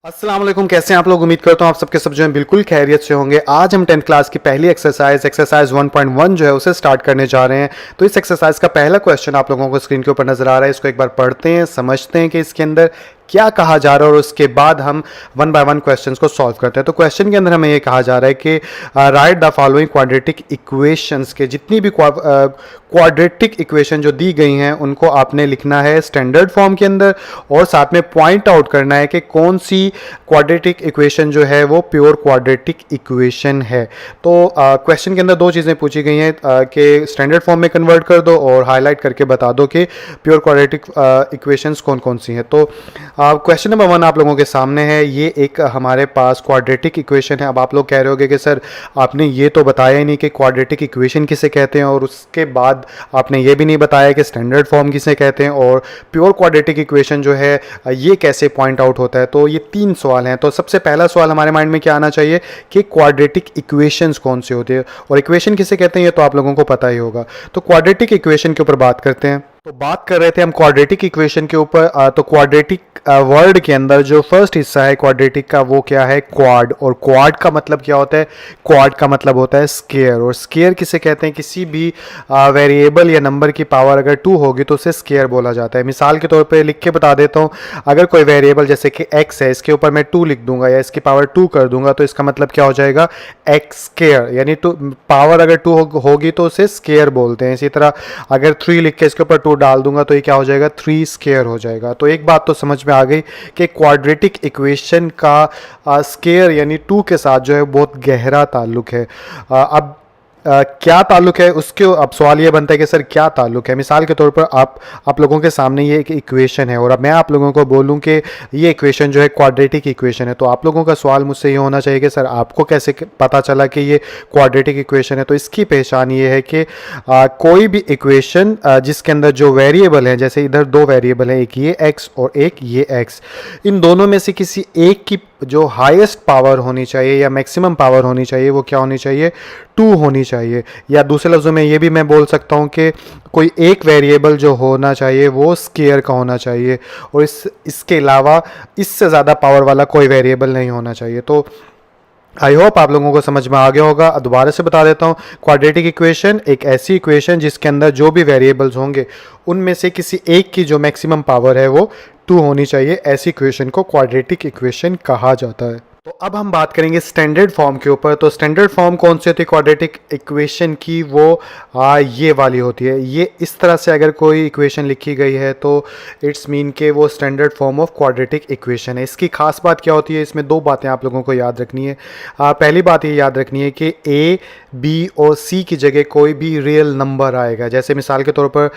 अस्सलाम वालेकुम, कैसे हैं आप लोग। उम्मीद करता हूँ आप सबके सब जो हैं बिल्कुल खैरियत से होंगे। आज हम 10th क्लास की पहली एक्सरसाइज 1.1 जो है उसे स्टार्ट करने जा रहे हैं। तो इस एक्सरसाइज का पहला क्वेश्चन आप लोगों को स्क्रीन के ऊपर नजर आ रहा है। इसको एक बार पढ़ते हैं, समझते हैं कि इसके अंदर क्या कहा जा रहा है और उसके बाद हम वन बाय वन क्वेश्चंस को सॉल्व करते हैं। तो क्वेश्चन के अंदर हमें ये कहा जा रहा है कि right the following quadratic equations के जितनी भी क्वाड्रेटिक इक्वेशन जो दी गई हैं उनको आपने लिखना है स्टैंडर्ड फॉर्म के अंदर और साथ में पॉइंट आउट करना है कि कौन सी क्वाड्रेटिक इक्वेशन जो है वो प्योर क्वाड्रेटिक इक्वेशन है। तो क्वेश्चन के अंदर दो चीज़ें पूछी गई हैं कि स्टैंडर्ड फॉर्म में कन्वर्ट कर दो और हाईलाइट करके बता दो कि प्योर क्वाड्रेटिक इक्वेशंस कौन कौन सी हैं। तो क्वेश्चन नंबर 1 आप लोगों के सामने है। ये एक हमारे पास क्वाड्रेटिक इक्वेशन है। अब आप लोग कह रहे होगे कि सर आपने ये तो बताया ही नहीं कि क्वाड्रेटिक इक्वेशन किसे कहते हैं और उसके बाद आपने ये भी नहीं बताया कि स्टैंडर्ड फॉर्म किसे कहते हैं और प्योर क्वाड्रेटिक इक्वेशन जो है ये कैसे पॉइंट आउट होता है। तो ये 3 सवाल हैं। तो सबसे पहला सवाल हमारे माइंड में क्या आना चाहिए कि क्वाड्रेटिक इक्वेशंस कौन से होते हैं और इक्वेशन किसे कहते हैं ये तो आप लोगों को पता ही होगा। तो क्वाड्रेटिक इक्वेशन के ऊपर बात करते हैं। तो बात कर रहे थे हम क्वाड्रेटिक इक्वेशन के ऊपर। तो क्वाड्रेटिक वर्ड के अंदर जो फर्स्ट हिस्सा है क्वाड्रेटिक का वो क्या है, क्वाड। और क्वाड का मतलब क्या होता है, क्वाड का मतलब होता है स्केयर। और स्केयर किसे कहते हैं, किसी भी वेरिएबल या नंबर की पावर अगर 2 होगी तो उसे स्केयर बोला जाता है। मिसाल के तौर पे लिख के बता देता हूँ, अगर कोई वेरिएबल जैसे कि x है, इसके ऊपर मैं 2 लिख दूंगा या इसकी पावर 2 कर दूंगा तो इसका मतलब क्या हो जाएगा, x स्केयर। यानी पावर अगर 2 होगी तो उसे स्केयर बोलते हैं। इसी तरह अगर 3 लिख के इसके ऊपर 2 डाल दूंगा तो ये क्या हो जाएगा, 3 स्केयर हो जाएगा। तो एक बात तो समझ में आ गई कि क्वाड्रेटिक इक्वेशन का स्केयर यानी 2 के साथ जो है बहुत गहरा ताल्लुक है। अब क्या ताल्लुक है उसके, अब सवाल ये बनता है कि सर क्या ताल्लुक है। मिसाल के तौर पर आप लोगों के सामने ये एक इक्वेशन है और अब मैं आप लोगों को बोलूं कि ये इक्वेशन जो है क्वाड्रेटिक इक्वेशन है, तो आप लोगों का सवाल मुझसे ये होना चाहिए कि सर आपको कैसे पता चला कि ये क्वाड्रेटिक इक्वेशन है। तो इसकी पहचान ये है कि कोई भी इक्वेशन जिसके अंदर जो वेरिएबल है, जैसे इधर 2 वेरिएबल है, एक ये x और एक ये x, इन दोनों में से किसी एक की जो हाईएस्ट पावर होनी चाहिए या मैक्सिमम पावर होनी चाहिए वो क्या होनी चाहिए, 2 होनी चाहिए। या दूसरे लफ्ज़ों में ये भी मैं बोल सकता हूँ कि कोई एक वेरिएबल जो होना चाहिए वो स्केयर का होना चाहिए और इसके अलावा इससे ज़्यादा पावर वाला कोई वेरिएबल नहीं होना चाहिए। तो आई होप आप लोगों को समझ में आ गया होगा। दोबारा से बता देता हूँ, क्वाड्रेटिक इक्वेशन एक ऐसी इक्वेशन जिसके अंदर जो भी वेरिएबल्स होंगे उनमें से किसी एक की जो मैक्सिमम पावर है वो 2 होनी चाहिए। ऐसी इक्वेशन को क्वाड्रेटिक इक्वेशन कहा जाता है। तो अब हम बात करेंगे स्टैंडर्ड फॉर्म के ऊपर। तो स्टैंडर्ड फॉर्म कौन सी होती है क्वाड्रेटिक इक्वेशन की, वो ये वाली होती है। ये इस तरह से अगर कोई इक्वेशन लिखी गई है तो इट्स मीन के वो standard form of quadratic equation है। इसकी खास बात क्या होती है, इसमें 2 बातें आप लोगों को याद रखनी है। पहली बात ये याद रखनी है कि a, b और c की जगह कोई भी रियल नंबर आएगा। जैसे मिसाल के तौर पर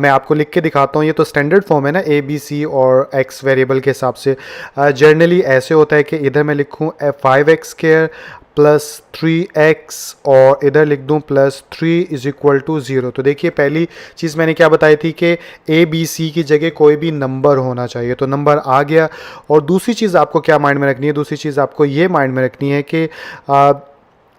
मैं आपको लिख के दिखाता हूँ, ये तो स्टैंडर्ड फॉर्म है ना, a, b, c और x वेरिएबल के हिसाब से। जनरली ऐसे होता है कि इधर मैं लिखूँ 5x स्क्वायर प्लस 3x और इधर लिख दूं प्लस 3 इज इक्वल टू 0। तो देखिए पहली चीज़ मैंने क्या बताई थी कि a b c की जगह कोई भी नंबर होना चाहिए, तो नंबर आ गया। और दूसरी चीज़ आपको क्या माइंड में रखनी है, दूसरी चीज़ आपको ये माइंड में रखनी है कि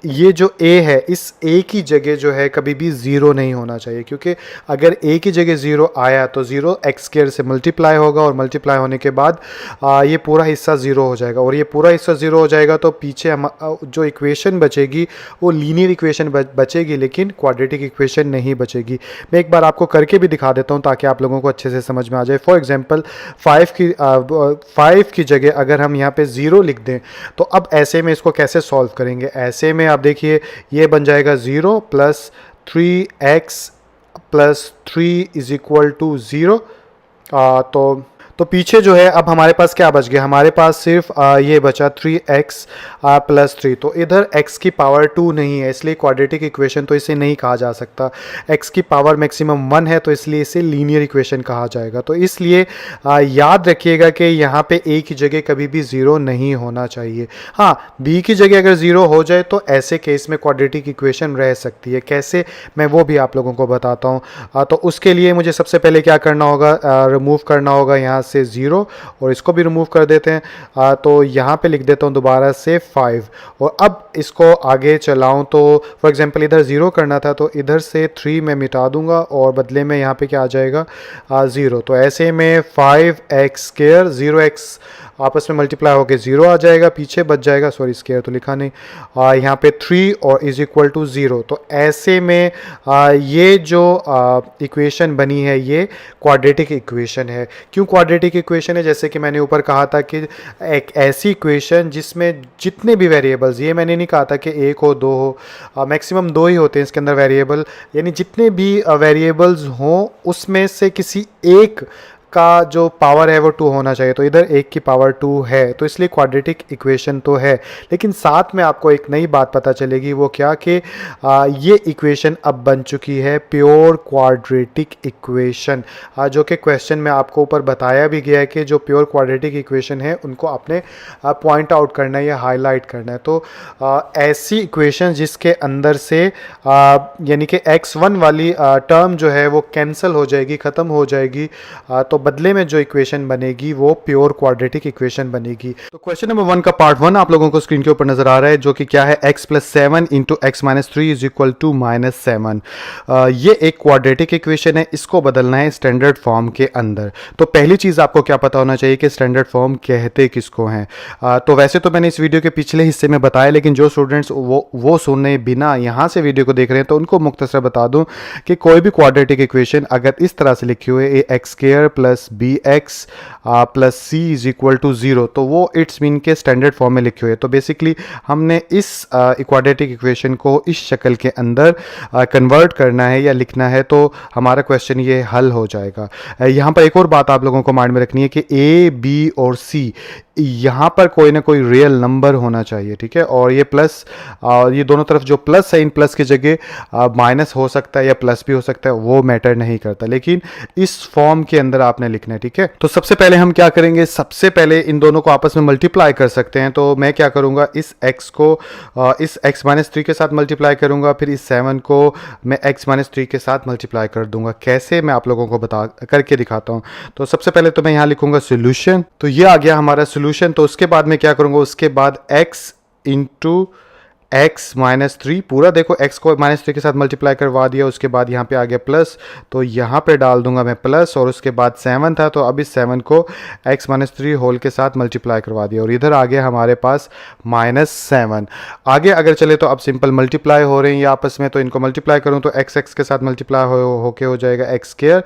ये जो a है, इस a की जगह जो है कभी भी 0 नहीं होना चाहिए, क्योंकि अगर a की जगह 0 आया तो 0 x स्क्वायर से मल्टीप्लाई होगा और मल्टीप्लाई होने के बाद ये पूरा हिस्सा 0 हो जाएगा और ये पूरा हिस्सा 0 हो जाएगा तो पीछे जो इक्वेशन बचेगी वो लीनियर इक्वेशन बचेगी, लेकिन क्वाड्रेटिक इक्वेशन नहीं बचेगी। मैं एक बार आपको करके भी दिखा देता हूँ ताकि आप लोगों को अच्छे से समझ में आ जाए। फॉर एग्जाम्पल 5 की जगह अगर हम यहाँ पे 0 लिख दें तो अब ऐसे में इसको कैसे सॉल्व करेंगे। ऐसे में आप देखिए ये बन जाएगा 0 plus 3x plus 3 is equal to 0। तो पीछे जो है अब हमारे पास क्या बच गया, हमारे पास सिर्फ ये बचा 3x प्लस 3। तो इधर x की पावर 2 नहीं है, इसलिए क्वाड्रेटिक इक्वेशन तो इसे नहीं कहा जा सकता। x की पावर मैक्सिमम 1 है तो इसलिए इसे लीनियर इक्वेशन कहा जाएगा। तो इसलिए याद रखिएगा कि यहाँ पे a की जगह कभी भी 0 नहीं होना चाहिए। हाँ, b की जगह अगर 0 हो जाए तो ऐसे केस में क्वाड्रेटिक इक्वेशन रह सकती है। कैसे, मैं वो भी आप लोगों को बताता हूँ। तो उसके लिए मुझे सबसे पहले क्या करना होगा, रिमूव करना होगा यहाँ से 0 और इसको भी रिमूव कर देते हैं। तो यहाँ पे लिख देता हूँ दोबारा से 5 और अब इसको आगे चलाऊँ तो फॉर एग्जांपल इधर 0 करना था तो इधर से 3 मैं मिटा दूंगा और बदले में यहाँ पे क्या आ जाएगा 0। तो ऐसे में 5x स्क्वायर 0x आपस में मल्टीप्लाई होकर 0 आ जाएगा, पीछे बच जाएगा, सॉरी स्क्वायर तो लिखा नहीं, यहाँ पे 3 और इज इक्वल टू 0। तो ऐसे में ये जो इक्वेशन बनी है ये क्वाड्रेटिक इक्वेशन है। क्यों क्वाड्रेटिक इक्वेशन है? जैसे कि मैंने ऊपर कहा था कि एक ऐसी इक्वेशन जिसमें जितने भी वेरिएबल्स, ये मैंने नहीं कहा था कि एक हो दो हो, मैक्सिमम दो ही होते हैं इसके अंदर वेरिएबल, यानी जितने भी वेरिएबल्स हों उसमें से किसी एक का जो पावर है वो 2 होना चाहिए। तो इधर एक की पावर 2 है, तो इसलिए क्वाड्रेटिक इक्वेशन तो है। लेकिन साथ में आपको एक नई बात पता चलेगी, वो क्या कि ये इक्वेशन अब बन चुकी है प्योर क्वाड्रेटिक इक्वेशन, जो कि क्वेश्चन में आपको ऊपर बताया भी गया है कि जो प्योर क्वाड्रेटिक इक्वेशन है उनको आपने पॉइंट आउट करना है या हाईलाइट करना है। तो ऐसी इक्वेशन जिसके अंदर से यानी कि x1 वाली टर्म जो है वो कैंसिल हो जाएगी, ख़त्म हो जाएगी, तो बदले में जो इक्वेशन बनेगी वो प्योर क्वाड्रेटिक इक्वेशन बनेगी। तो क्वेश्चन नंबर 1 का पार्ट 1 आप लोगों को स्क्रीन के ऊपर नजर आ रहा है, जो कि क्या है x + 7 × x - 3 is equal to -7। ये एक क्वाड्रेटिक इक्वेशन है, इसको बदलना है स्टैंडर्ड फॉर्म के अंदर। तो पहली चीज़ आपको क्या पता होना चाहिए कि स्टैंडर्ड फॉर्म कहते किसको हैं। तो वैसे तो मैंने इस वीडियो के पिछले हिस्से में बताया, लेकिन जो स्टूडेंट्स वो सुनने बिना यहाँ से वीडियो को देख रहे हैं तो उनको मुख्तसर बता दूँ कि कोई भी क्वाड्रेटिक इक्वेशन अगर इस तरह से लिखी हुई है x² + bx + c is equal to 0, तो वो इट्स मीन के स्टैंडर्ड फॉर्म में लिखे हुए है। तो बेसिकली हमने इस क्वाड्रेटिक इक्वेशन को इस शक्ल के अंदर कन्वर्ट करना है या लिखना है, तो हमारा क्वेश्चन ये हल हो जाएगा। यहाँ पर एक और बात आप लोगों को माइंड में रखनी है कि a, b और c यहाँ पर कोई ना कोई रियल नंबर होना चाहिए, ठीक है। और ये प्लस, और ये दोनों तरफ जो प्लस है, इन प्लस की जगह माइनस हो सकता है या प्लस भी हो सकता है, वो मैटर नहीं करता, लेकिन इस फॉर्म के अंदर आपने लिखना है, ठीक है। तो सबसे पहले हम क्या करेंगे, सबसे पहले इन दोनों को आपस में मल्टीप्लाई कर सकते हैं। तो मैं क्या करूँगा, इस x को इस x - 3 के साथ मल्टीप्लाई करूँगा, फिर इस 7 को मैं x - 3 के साथ मल्टीप्लाई कर दूंगा। कैसे, मैं आप लोगों को बता करके दिखाता हूँ। तो सबसे पहले तो मैं यहाँ लिखूँगा सोल्यूशन, तो ये आ गया हमारा सोल्यूशन। तो उसके बाद मैं क्या करूंगा, उसके बाद x × x - 3 पूरा, देखो x को -3 के साथ मल्टीप्लाई करवा दिया, उसके बाद यहाँ पे आ गया प्लस, तो यहाँ पे डाल दूंगा मैं प्लस, और उसके बाद 7 था तो अब इस 7 को x - 3 होल के साथ मल्टीप्लाई करवा दिया, और इधर आ गया हमारे पास -7। आगे अगर चले तो अब सिंपल मल्टीप्लाई हो रहे हैं ये आपस में, तो इनको मल्टीप्लाई करूँ तो x के साथ मल्टीप्लाई होके हो जाएगा x²,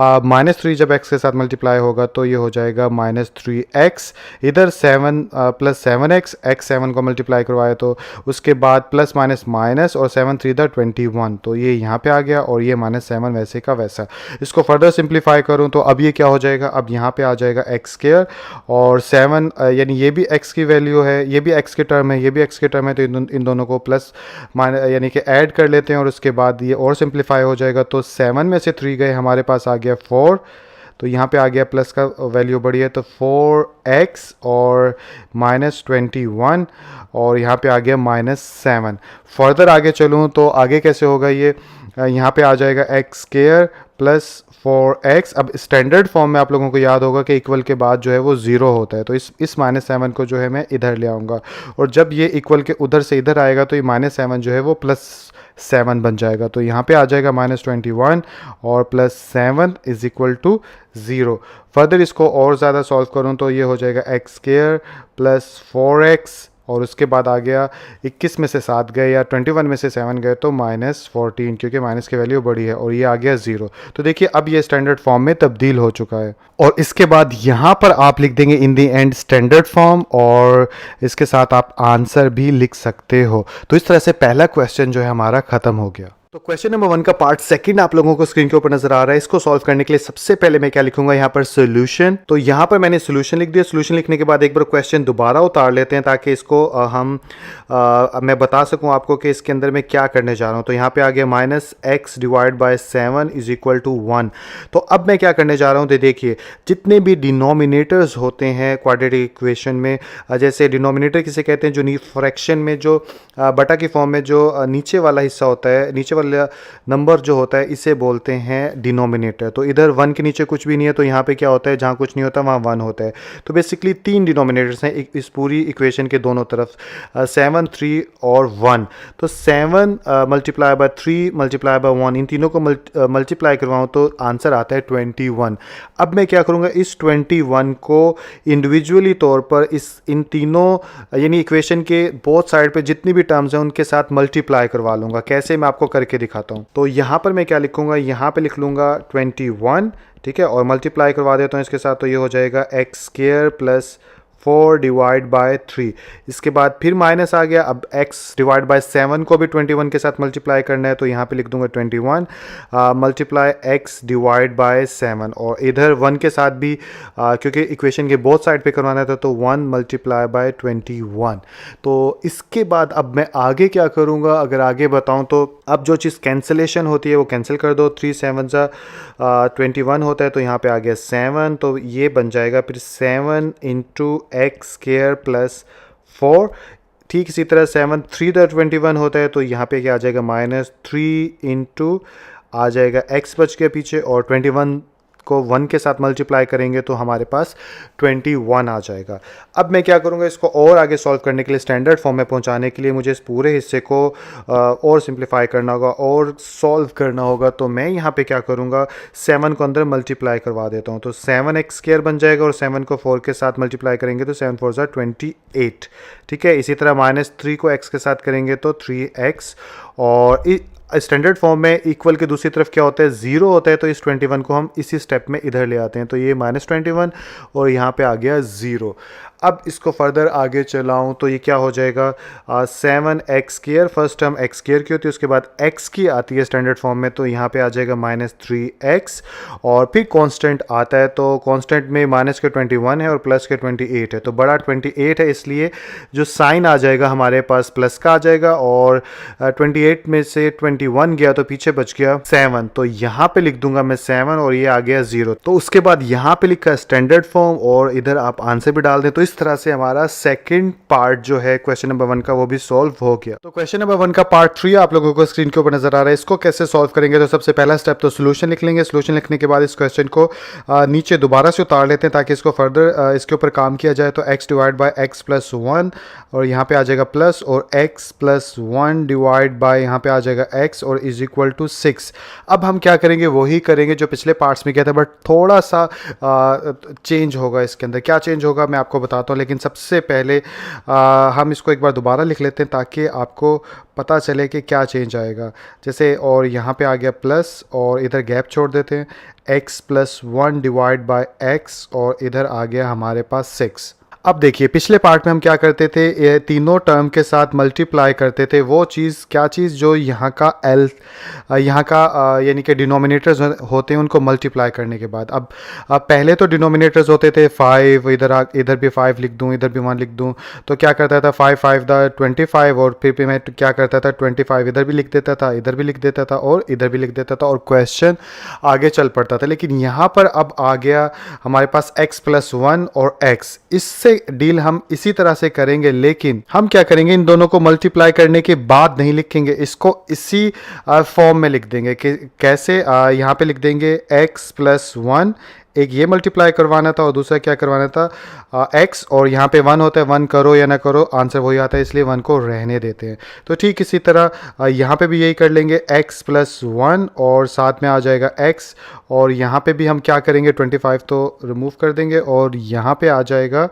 -3 जब x के साथ मल्टीप्लाई होगा तो ये हो जाएगा -3x, इधर 7 + 7x, x 7 को मल्टीप्लाई करवाया तो उसके बाद प्लस माइनस माइनस, और 7 3 × 21, तो ये यहाँ पे आ गया, और ये -7 वैसे का वैसा। इसको फर्दर सिंप्लीफाई करूँ तो अब ये क्या हो जाएगा, अब यहाँ पे आ जाएगा x², और 7 यानी ये भी x की वैल्यू है, ये भी x के टर्म है, ये भी x के टर्म है, तो इन दोनों को प्लस माइनस यानी कि ऐड कर लेते हैं, और उसके बाद ये और सिंप्लीफाई हो जाएगा। तो 7 में से 3 गए, हमारे पास आ गया 4, तो यहाँ पे आ गया प्लस का वैल्यू बढ़ी है, तो 4x और -21, और यहाँ पे आ गया -7। फर्दर आगे चलूँ तो आगे कैसे होगा, ये यहाँ पे आ जाएगा x² + 4x। अब स्टैंडर्ड फॉर्म में आप लोगों को याद होगा कि इक्वल के बाद जो है वो 0 होता है, तो इस -7 को जो है मैं इधर ले आऊँगा, और जब ये इक्वल के उधर से इधर आएगा तो ये -7 जो है वो +7 बन जाएगा। तो यहाँ पे आ जाएगा -21 और +7 इज इक्वल टू 0। फर्दर इसको और ज़्यादा सॉल्व करूँ तो ये हो जाएगा x² + 4x, और उसके बाद आ गया 21 में से 7 गए या 21 में से 7 गए तो -14, क्योंकि माइनस की वैल्यू बड़ी है, और ये आ गया 0। तो देखिए अब ये स्टैंडर्ड फॉर्म में तब्दील हो चुका है, और इसके बाद यहाँ पर आप लिख देंगे इन दी एंड स्टैंडर्ड फॉर्म, और इसके साथ आप आंसर भी लिख सकते हो। तो इस तरह से पहला क्वेश्चन जो है हमारा ख़त्म हो गया। तो क्वेश्चन नंबर 1 का पार्ट 2 आप लोगों को स्क्रीन के ऊपर नजर आ रहा है। इसको सॉल्व करने के लिए सबसे पहले मैं क्या लिखूंगा, यहाँ पर सोल्यूशन। तो यहाँ पर मैंने सोल्यूशन लिख दिया। सोल्यूशन लिखने के बाद एक बार क्वेश्चन दोबारा उतार लेते हैं, ताकि इसको मैं बता सकूं आपको कि इसके अंदर मैं क्या करने जा रहा हूँ। तो यहाँ पे आ गया -x / 7 इज इक्वल टू 1। तो अब मैं क्या करने जा रहा हूँ, देखिए जितने भी डिनोमिनेटर्स होते हैं क्वाड्रेटिक इक्वेशन में, जैसे डिनोमिनेटर किसे कहते हैं, जो फ्रैक्शन में जो बटा की फॉर्म में जो नीचे वाला हिस्सा होता है, नीचे वाला वाला नंबर जो होता है इसे बोलते हैं डिनोमिनेटर। तो इधर 1 के नीचे कुछ भी नहीं है, तो यहाँ पे क्या होता है, जहाँ कुछ नहीं होता वहाँ 1 होता है। तो बेसिकली 3 डिनोमिनेटर्स हैं इस पूरी इक्वेशन के दोनों तरफ, 7, 3 और 1। तो 7 मल्टीप्लाई बाय 3 मल्टीप्लाई बाय 1, इन तीनों को मल्टीप्लाई करवाऊँ तो आंसर आता है 21। अब मैं क्या करूँगा, इस 21 को इंडिविजुअली तौर पर इन तीनों यानी इक्वेशन के बोथ साइड पे जितनी भी टर्म्स हैं उनके साथ मल्टीप्लाई करवा लूँगा। कैसे, मैं आपको करके दिखाता हूँ। तो यहाँ पर मैं क्या लिखूँगा, यहाँ पे लिख लूँगा 21, ठीक है, और मल्टीप्लाई करवा देता हूँ इसके साथ, तो ये हो जाएगा x square plus 4 divide by 3। इसके बाद फिर माइनस आ गया, अब x डिवाइड बाय 7 को भी 21 के साथ मल्टीप्लाई करना है, तो यहाँ पे लिख दूंगा 21 मल्टीप्लाई x डिवाइड बाय 7, और इधर 1 के साथ भी क्योंकि इक्वेशन के बोथ साइड पे करवाना था, तो 1 मल्टीप्लाई बाय 21। तो इसके बाद अब मैं आगे क्या करूँगा, अगर आगे बताऊँ तो अब जो चीज़ कैंसिलेशन होती है वो कैंसिल कर दो, 3 7 सा 21 होता है, तो यहाँ पे आ गया 7, तो ये बन जाएगा फिर 7 इंटू एक्स स्क्वायर प्लस 4। ठीक इसी तरह 7 3 21 होता है, तो यहाँ पे क्या आ जाएगा, -3 इंटू आ जाएगा x बच के पीछे, और 21 को 1 के साथ मल्टीप्लाई करेंगे तो हमारे पास 21 आ जाएगा। अब मैं क्या करूँगा, इसको और आगे सॉल्व करने के लिए, स्टैंडर्ड फॉर्म में पहुँचाने के लिए मुझे इस पूरे हिस्से को और सिंप्लीफाई करना होगा और सॉल्व करना होगा। तो मैं यहाँ पे क्या करूँगा, 7 को अंदर मल्टीप्लाई करवा देता हूँ, तो 7x² बन जाएगा, और 7 को 4 के साथ मल्टीप्लाई करेंगे तो 7 4 28, ठीक है। इसी तरह -3 को x के साथ करेंगे तो 3x, और स्टैंडर्ड फॉर्म में इक्वल के दूसरी तरफ क्या होता है, 0 होता है, तो इस 21 को हम इसी स्टेप में इधर ले आते हैं, तो ये -21 और यहाँ पे आ गया 0। अब इसको फर्दर आगे चलाऊं तो ये क्या हो जाएगा, 7x², फर्स्ट टर्म x² की होती है, उसके बाद x की आती है स्टैंडर्ड फॉर्म में, तो यहाँ पे आ जाएगा -3x, और फिर कांस्टेंट आता है, तो कांस्टेंट में माइनस के 21 है और प्लस के 28 है, तो बड़ा 28 है, इसलिए जो साइन आ जाएगा हमारे पास प्लस का आ जाएगा, और 28 में से 21 गया तो पीछे बच गया 7, तो यहाँ पे लिख दूंगा मैं 7 और ये आ गया 0। तो उसके बाद यहाँ पे लिखा स्टैंडर्ड फॉर्म और इधर आप आंसर भी डाल दें, तो इस तरह से हमारा सेकंड पार्ट जो है क्वेश्चन नंबर 1 का वो भी सॉल्व हो गया। तो क्वेश्चन नंबर 1 का पार्ट 3 आप लोगों को स्क्रीन के ऊपर नजर आ रहा है। इसको कैसे सॉल्व करेंगे, तो सबसे पहला स्टेप तो सोल्यूशन लिख लेंगे। सोल्यूशन लिखने के बाद इस क्वेश्चन को नीचे दोबारा से उतार लेते हैं ताकि इसको फर्दर इसके ऊपर काम किया जाए। तो x divide by x plus 1 और यहाँ पे आ जाएगा प्लस, और x प्लस 1 डिवाइड बाय यहाँ पे आ जाएगा x और इज इक्वल टू 6। अब हम क्या करेंगे, वही करेंगे जो पिछले पार्ट्स में किया था, बट थोड़ा सा चेंज होगा इसके अंदर। क्या चेंज होगा मैं आपको बताता हूँ, लेकिन सबसे पहले हम इसको एक बार दोबारा लिख लेते हैं ताकि आपको पता चले कि क्या चेंज आएगा। जैसे और यहाँ पे आ गया प्लस और इधर गैप छोड़ देते हैं, x plus 1 divide by x और इधर आ गया हमारे पास 6। अब देखिए पिछले पार्ट में हम क्या करते थे, ये तीनों टर्म के साथ मल्टीप्लाई करते थे। वो चीज़ क्या चीज़ जो यहाँ का यहाँ का यानी कि डिनोमिनेटर्स होते हैं उनको मल्टीप्लाई करने के बाद। अब पहले तो डिनोमिनेटर्स होते थे 5, इधर भी 5 लिख दूँ, इधर भी 1 लिख दूँ, तो क्या करता था 5 5 25, और फिर मैं क्या करता था 25 इधर भी लिख देता था, इधर भी लिख देता था और इधर भी लिख देता था, और क्वेश्चन आगे चल पड़ता था। लेकिन यहाँ पर अब आ गया हमारे पास x प्लस 1 और x, इससे डील हम इसी तरह से करेंगे, लेकिन हम क्या करेंगे, इन दोनों को मल्टीप्लाई करने के बाद नहीं लिखेंगे, इसको इसी फॉर्म में लिख देंगे। कि कैसे, यहाँ पे लिख देंगे x प्लस 1, एक ये मल्टीप्लाई करवाना था और दूसरा क्या करवाना था x, और यहाँ पे 1 होता है, 1 करो या ना करो आंसर वही आता है, इसलिए 1 को रहने देते हैं। तो ठीक इसी तरह यहाँ पे भी यही कर लेंगे, x प्लस 1 और साथ में आ जाएगा x, और यहाँ पे भी हम क्या करेंगे 25 तो रिमूव कर देंगे, और यहाँ पे आ जाएगा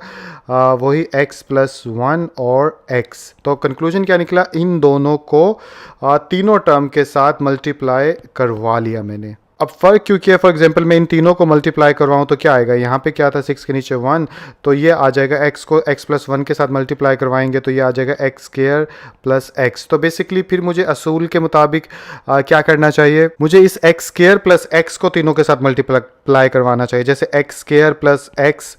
वही x प्लस 1 और x। तो कंक्लूजन क्या निकला, इन दोनों को तीनों टर्म के साथ मल्टीप्लाई करवा लिया मैंने। अब फ़र्क क्यों किया, फॉर एग्जांपल मैं इन तीनों को मल्टीप्लाई करवाऊँ तो क्या आएगा, यहाँ पे क्या था 6 के नीचे 1, तो ये आ जाएगा x को x प्लस 1 के साथ मल्टीप्लाई करवाएंगे तो ये आ जाएगा x स्क्वायर प्लस x। तो बेसिकली फिर मुझे असूल के मुताबिक क्या करना चाहिए, मुझे इस x स्क्वायर प्लस x को तीनों के साथ मल्टीप्लाई करवाना चाहिए। जैसे x square plus x,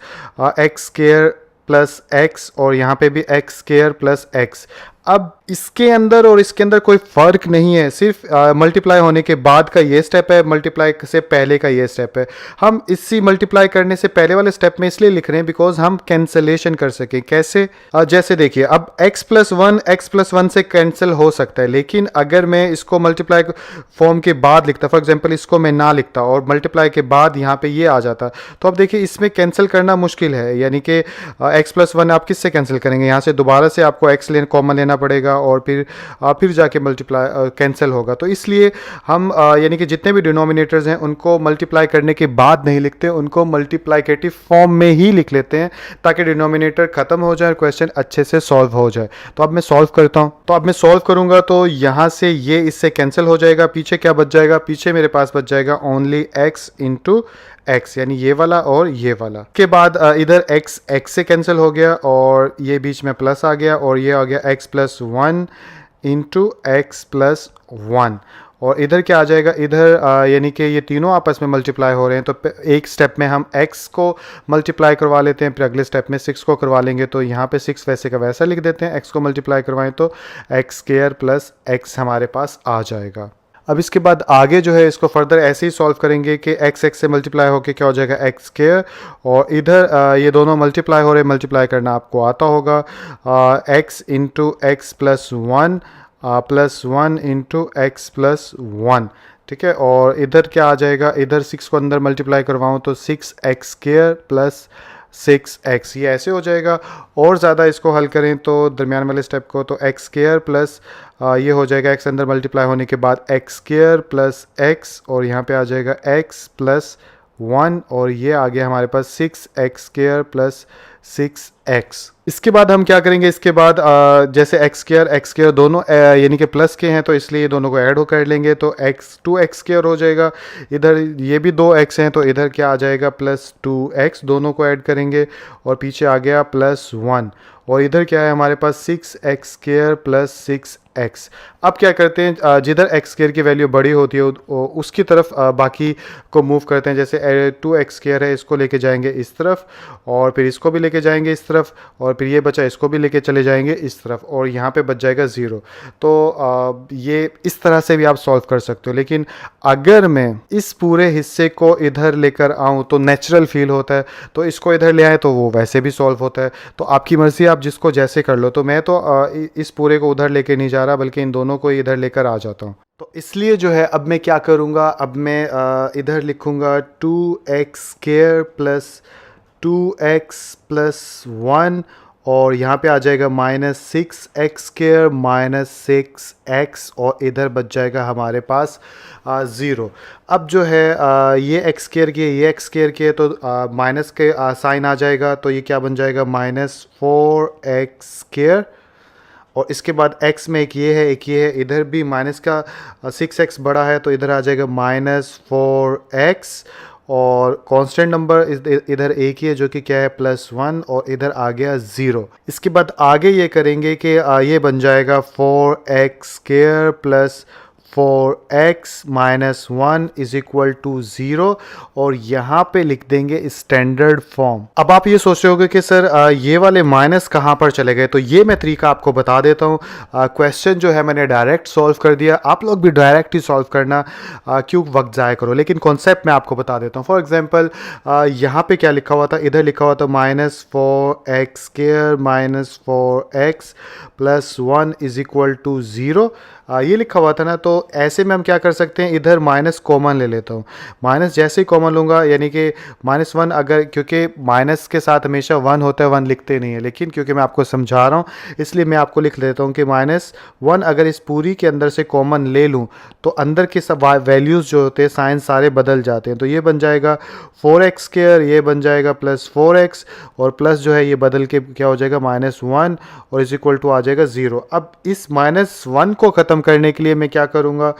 x square plus x और यहाँ पे भी x स्क्वायर प्लस x। अब इसके अंदर और इसके अंदर कोई फ़र्क नहीं है, सिर्फ मल्टीप्लाई होने के बाद का ये स्टेप है, मल्टीप्लाई से पहले का ये स्टेप है। हम इसी मल्टीप्लाई करने से पहले वाले स्टेप में इसलिए लिख रहे हैं बिकॉज हम कैंसलेशन कर सकें। कैसे? जैसे देखिए, अब x+1 से कैंसिल हो सकता है, लेकिन अगर मैं इसको मल्टीप्लाई फॉर्म के बाद लिखता, फॉर एग्जाम्पल इसको मैं ना लिखता और मल्टीप्लाई के बाद यहाँ पे ये आ जाता, तो अब देखिए इसमें कैंसिल करना मुश्किल है। यानी कि x+1 आप किससे कैंसिल करेंगे? यहाँ से दोबारा से आपको x कॉमन लेना पड़ेगा और फिर जाके मल्टीप्लाई कैंसिल होगा। तो इसलिए हम यानी कि जितने भी डिनोमिनेटर्स हैं उनको मल्टीप्लाई करने के बाद नहीं लिखते, उनको मल्टीप्लाइकेटिव फॉर्म में ही लिख लेते हैं ताकि डिनोमिनेटर खत्म हो जाए और क्वेश्चन अच्छे से सॉल्व हो जाए। तो अब मैं सॉल्व करता हूँ। तो अब मैं सॉल्व करूँगा तो यहाँ से ये इससे कैंसिल हो जाएगा। पीछे क्या बच जाएगा? पीछे मेरे पास बच जाएगा ओनली x इंटू x, यानी ये वाला और ये वाला। के बाद इधर x से कैंसिल हो गया और ये बीच में प्लस आ गया और ये आ गया x+1 इंटू x+1। और इधर क्या आ जाएगा? इधर यानी कि ये तीनों आपस में मल्टीप्लाई हो रहे हैं, तो एक स्टेप में हम x को मल्टीप्लाई करवा लेते हैं, फिर अगले स्टेप में 6 को करवा लेंगे। तो यहाँ पे 6 वैसे का वैसा लिख देते हैं, x को मल्टीप्लाई करवाएं तो x² + x हमारे पास आ जाएगा। अब इसके बाद आगे जो है इसको फर्दर ऐसे ही सॉल्व करेंगे कि x से मल्टीप्लाई होके क्या हो जाएगा? x²। और इधर ये दोनों मल्टीप्लाई हो रहे हैं, मल्टीप्लाई करना आपको आता होगा। x into x+1 +1 into x+1, ठीक है। और इधर क्या आ जाएगा? इधर 6 को अंदर मल्टीप्लाई करवाऊँ तो 6x² + 6x, ये ऐसे हो जाएगा। और ज़्यादा इसको हल करें तो दरमियान वाले स्टेप को, तो x² प्लस ये हो जाएगा x अंदर मल्टीप्लाई होने के बाद x² + x, और यहाँ पे आ जाएगा x+1 और ये आ गया हमारे पास 6x² + 6x। इसके बाद हम क्या करेंगे? इसके बाद जैसे x² दोनों यानी कि प्लस के हैं तो इसलिए ये दोनों को ऐड हो कर लेंगे, तो 2x² हो जाएगा। इधर ये भी 2x हैं तो इधर क्या आ जाएगा? +2x, दोनों को ऐड करेंगे और पीछे आ गया +1। और इधर क्या है हमारे पास? 6x² + 6x। अब क्या करते हैं? जिधर x² की वैल्यू बड़ी होती है उसकी तरफ बाकी को मूव करते हैं। जैसे 2x² है, इसको लेके जाएंगे इस तरफ और फिर इसको भी लेके जाएंगे इस तरफ और फिर ये बचा, इसको भी लेके चले जाएंगे इस तरफ और यहाँ पे बच जाएगा 0। तो ये इस तरह से भी आप सॉल्व कर सकते हो। लेकिन अगर मैं इस पूरे हिस्से को इधर लेकर आऊँ तो नेचुरल फील होता है, तो इसको इधर ले आए तो वो वैसे भी सॉल्व होता है। तो आपकी मर्ज़ी, आप जिसको जैसे कर लो। तो मैं तो इस पूरे को उधर लेके नहीं जा रहा बल्कि इन दोनों को इधर लेकर आ जाता हूँ। तो इसलिए जो है अब मैं क्या करूँगा? अब मैं इधर लिखूँगा 2x² + 2x+1 और यहाँ पे आ जाएगा -6x² - 6x और इधर बच जाएगा हमारे पास 0। अब जो है ये x² की है, ये x² की है, तो माइनस के साइन आ जाएगा, तो ये क्या बन जाएगा? -4x²। और इसके बाद x में एक ये है, एक ये है, इधर भी माइनस का 6x बड़ा है तो इधर आ जाएगा -4x। और कांस्टेंट नंबर इधर एक ही है जो कि क्या है? +1 और इधर आ गया 0। इसके बाद आगे ये करेंगे कि ये बन जाएगा 4x² + 4x - 1 = 0 और यहाँ पे लिख देंगे स्टैंडर्ड फॉर्म। अब आप ये सोच रहे होगे कि सर ये वाले माइनस कहाँ पर चले गए? तो ये मैं तरीका आपको बता देता हूँ। क्वेश्चन जो है मैंने डायरेक्ट सॉल्व कर दिया, आप लोग भी डायरेक्ट ही सॉल्व करना, क्यों वक्त ज़ाया करो। लेकिन कॉन्सेप्ट मैं आपको बता देता हूँ। फॉर एग्जांपल यहाँ पे क्या लिखा हुआ था? इधर लिखा हुआ था -4x² - 4x + 1 = 0, ये लिखा हुआ था ना। तो ऐसे में हम क्या कर सकते हैं? इधर माइनस कॉमन ले लेता हूँ। माइनस जैसे ही कॉमन लूँगा यानी कि -1, अगर क्योंकि माइनस के साथ हमेशा 1 होता है, 1 लिखते नहीं है, लेकिन क्योंकि मैं आपको समझा रहा हूँ इसलिए मैं आपको लिख लेता हूँ कि -1 अगर इस पूरी के अंदर से कॉमन ले लूँ तो अंदर के सब वैल्यूज़ जो होते हैं साइन सारे बदल जाते हैं। तो ये बन जाएगा 4x², ये बन जाएगा +4x और प्लस जो है ये बदल के क्या हो जाएगा? -1 और = आ जाएगा 0। अब इस -1 को ख़त्म ख़त्म करने के लिए मैं क्या करूँगा,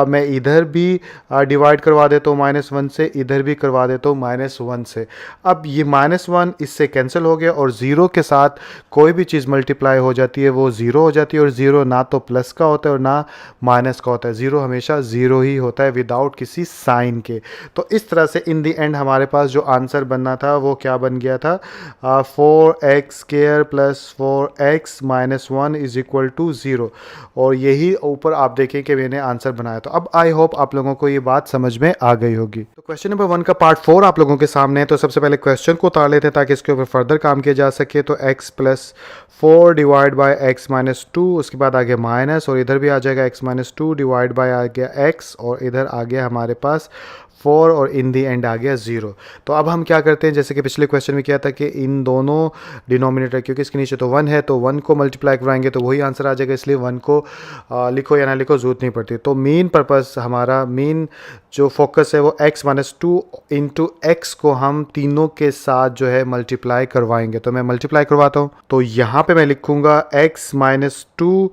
मैं इधर भी डिवाइड करवा देता हूँ -1 से, इधर भी करवा देता हूँ -1 से। अब ये -1 इससे कैंसिल हो गया और 0 के साथ कोई भी चीज़ मल्टीप्लाई हो जाती है वो 0 हो जाती है, और 0 ना तो प्लस का होता है और ना माइनस का होता है। 0 हमेशा 0 ही होता है विदाउट किसी साइन के। तो इस तरह से इन दी एंड हमारे पास जो आंसर बनना था वो क्या बन गया था, 4x² + 4x - 1 = 0। और यही ऊपर आप देखें कि मैंने आंसर बनाया। तो अब आई होप आप लोगों को ये बात समझ में आ गई होगी। तो क्वेश्चन नंबर 1 का पार्ट 4 आप लोगों के सामने है। तो सबसे पहले क्वेश्चन को उतार लेते हैं ताकि इसके ऊपर फर्दर काम किया जा सके। तो x + 4 / x - 2, उसके बाद आ गया माइनस, और इधर भी आ जाएगा x - 2 / आ गया x, और इधर आ गया हमारे पास 4, और इन दी एंड आ गया 0। तो अब हम क्या करते हैं, जैसे कि पिछले क्वेश्चन में किया था कि इन दोनों डिनोमिनेटर, क्योंकि इसके नीचे तो 1 है तो 1 को मल्टीप्लाई करवाएंगे तो वही आंसर आ जाएगा, इसलिए 1 को लिखो या ना लिखो जरूरत नहीं पड़ती। तो मेन पर्पस हमारा, मेन जो फोकस है वो x - 2 × x को हम तीनों के साथ जो है मल्टीप्लाई करवाएंगे। तो मैं मल्टीप्लाई करवाता हूँ। तो यहाँ पे मैं लिखूँगा x - 2